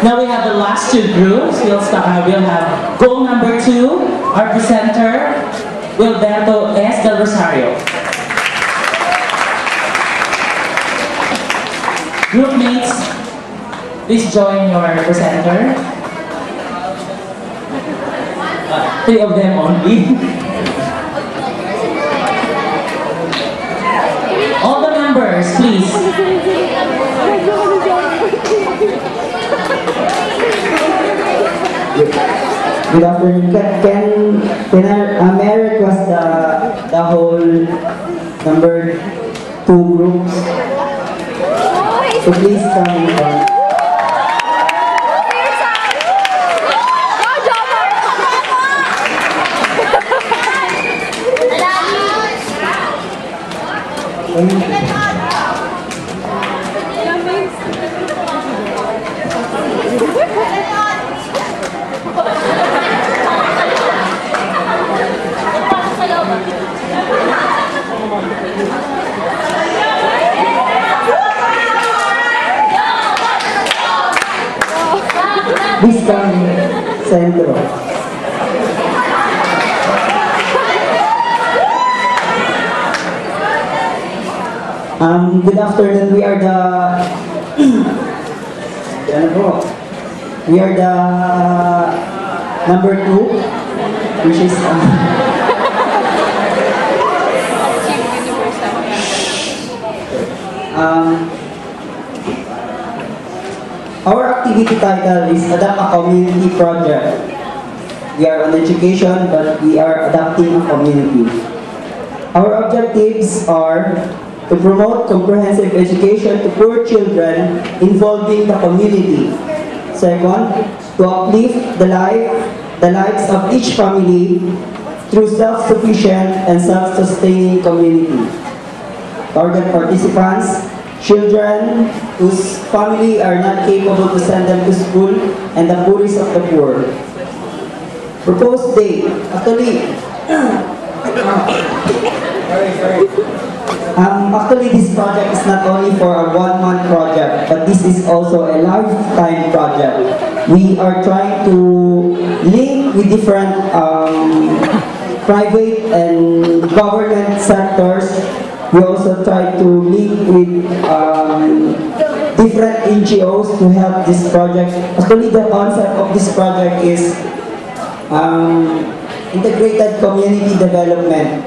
Now we have the last two groups. We'll have goal number 2, our presenter, Wilberto S. Del Rosario. Group mates, please join your presenter. 3 of them only. All the members, please. Good afternoon. May I request the whole number 2 groups to please come in front. Please come centro. Good afternoon. We are the number 2, which is our activity title is Adapt a Community Project. We are on education, but we are adapting a community. Our objectives are to promote comprehensive education to poor children involving the community. Second, to uplift the lives of each family through self-sufficient and self-sustaining community. Target participants: children whose family are not capable to send them to school and the poorest of the poor. Proposed date: actually this project is not only for a 1-month project, but this is also a lifetime project. We are trying to link with different private and government sectors. We also try to link with different NGOs to help this project. Actually, the concept of this project is integrated community development,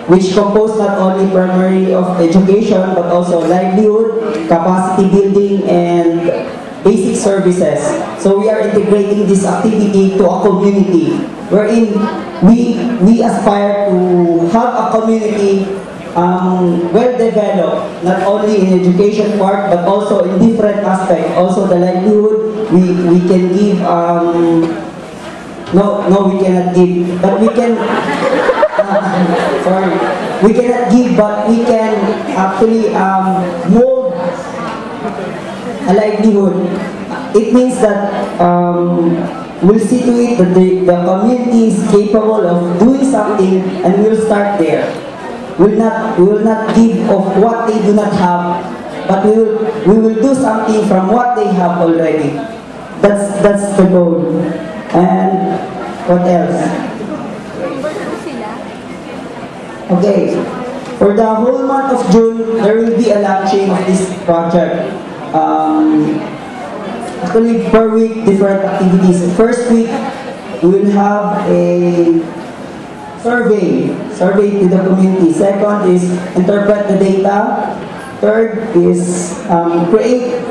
which composed not only primarily of education, but also livelihood, capacity building, and basic services. So we are integrating this activity to a community, wherein we aspire to have a community well-developed, not only in education part, but also in different aspects. Also the livelihood, we can give, no, we cannot give, but we can, sorry, we cannot give, but we can actually mold a livelihood. It means that we'll see to it that the community is capable of doing something, and we'll start there. We will not give of what they do not have, but we will do something from what they have already. That's the goal. And what else? Okay, for the whole month of June, there will be a launching of this project. Actually, per week, different activities. First week, we will have a survey to the community. Second is interpret the data. Third is create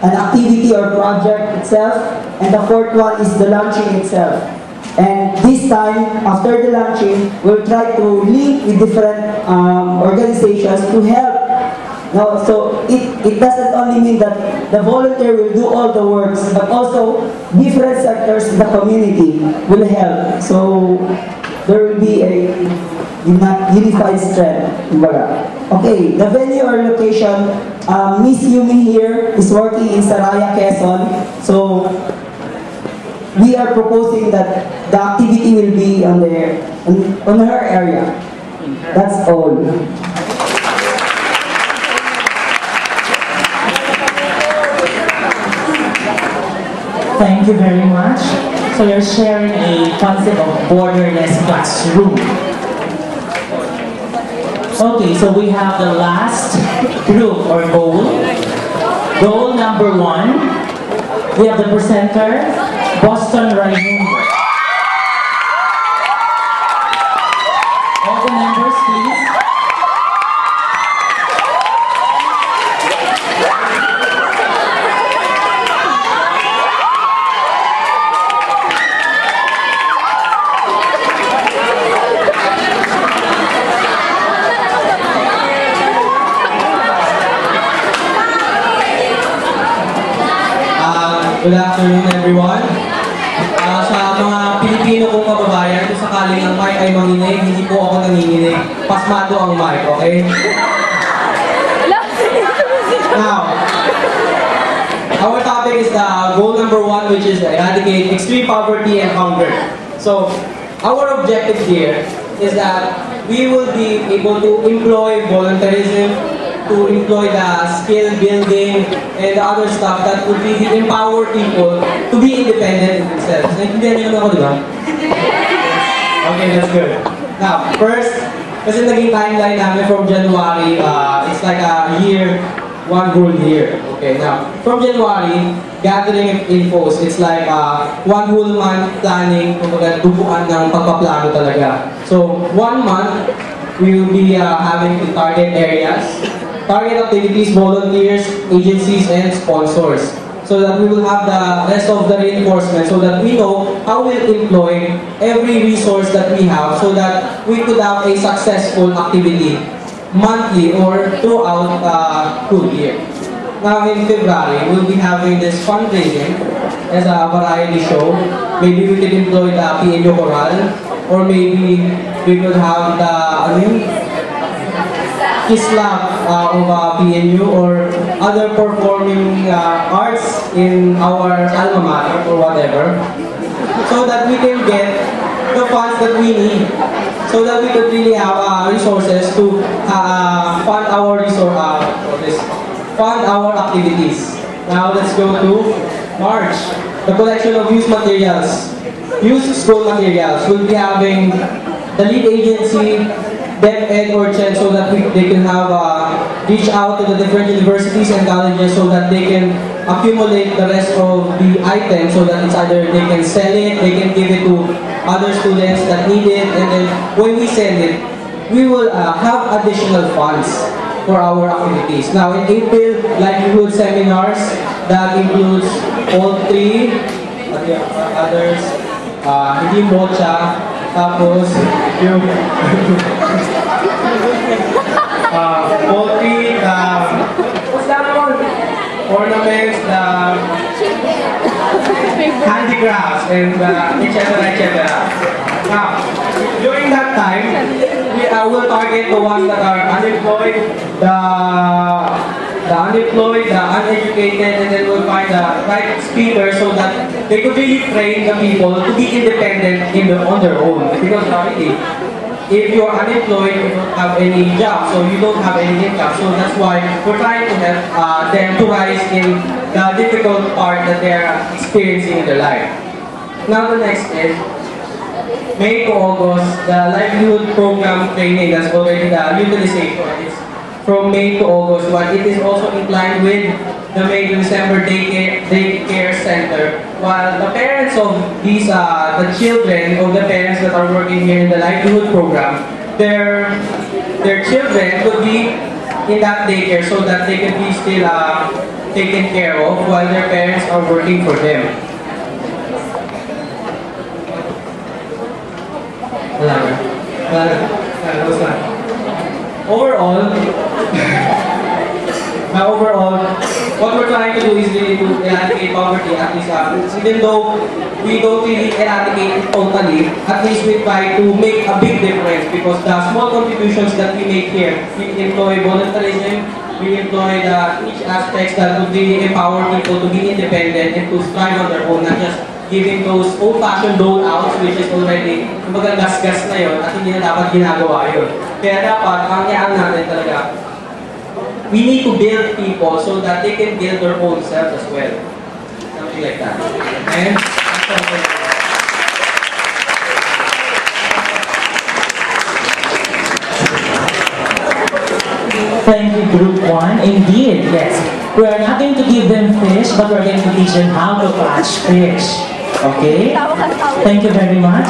an activity or project itself. And the fourth one is the launching itself. And this time, after the launching, we'll try to link with different organizations to help. Now, so it doesn't only mean that the volunteer will do all the works, but also different sectors in the community will help. So there will be a unified strength. Okay, the venue or location, Miss Yumi here is working in Saraya, Quezon. So we are proposing that the activity will be on her area. That's all. Thank you very much. So you're sharing a concept of borderless classroom. Okay, so we have the last group or goal. Goal number 1. We have the presenter, Boston Raimundo. All the members, please. Good afternoon, everyone. Sa mga Pilipino kong kababayan, kung sakaling ang mic ay manginig, hindi po ako nanginginig. Pasmado ang mic, okay? Now, our topic is the goal number 1, which is eradicate extreme poverty and hunger. So, our objective here is that we will be able to employ volunteerism, to employ the skill building and the other stuff that would really empower people to be independent in themselves. Naintindihan niyo naman ako, di ba? Okay, that's good. Now, first, kasi naging timeline namin from January, it's like a year, one whole year. Okay, now, from January, gathering infos, it's like one whole month planning, kumbaga dubuan ng pagpaplano talaga. So, 1 month, we will be having to target areas, target activities, volunteers, agencies, and sponsors. So that we will have the rest of the reinforcement so that we know how we'll employ every resource that we have so that we could have a successful activity monthly or throughout school year. Now in February, we'll be having this fundraising as a variety show. Maybe we could employ the PNU Choral, or maybe we could have the Islam of PNU or other performing arts in our alma mater or whatever, so that we can get the funds that we need, so that we could really have resources to fund our fund our activities. Now let's go to March. The collection of used materials, used school materials. We'll be having the lead agency, DepEd or CHED, so that they can have reach out to the different universities and colleges so that they can accumulate the rest of the items so that it's either they can sell it, they can give it to other students that need it, and then when we send it, we will have additional funds for our activities. Now in April, livelihood seminars, that includes poultry, others, hindi mocha, tapos yung poultry, ornaments, handicrafts, and etc. Now, during that time, we will target the ones that are unemployed, the unemployed, the uneducated, and then we'll find the right speakers so that they could really train the people to be independent on their own. Because already, if you're unemployed, you don't have any job, so you don't have any income. So that's why we're trying to help them to rise in the difficult part that they're experiencing in their life. Now the next is May to August, the livelihood program training. That's already the utilization. It's from May to August, but it is also inclined with the May to December daycare center. While the parents of these, the children of the parents that are working here in the livelihood program, their children could be in that daycare so that they can be still taken care of while their parents are working for them. Overall, what we're trying to do is really to eradicate poverty, at least even though we don't really eradicate it totally, at least we try to make a big difference because the small contributions that we make here, we employ volunteerism, we employ each aspects that would really empower people to be independent and to strive on their own, not just giving those old-fashioned dole-outs which is already, kumbaga gas-gas na yun at hindi na dapat ginagawa yun. Kaya dapat, ang iyaan natin talaga, we need to build people so that they can build their own selves as well. something like that. And Thank you, Group 1. Indeed, yes. We are not going to give them fish, but we're going to teach them how to catch fish. Okay? Thank you very much.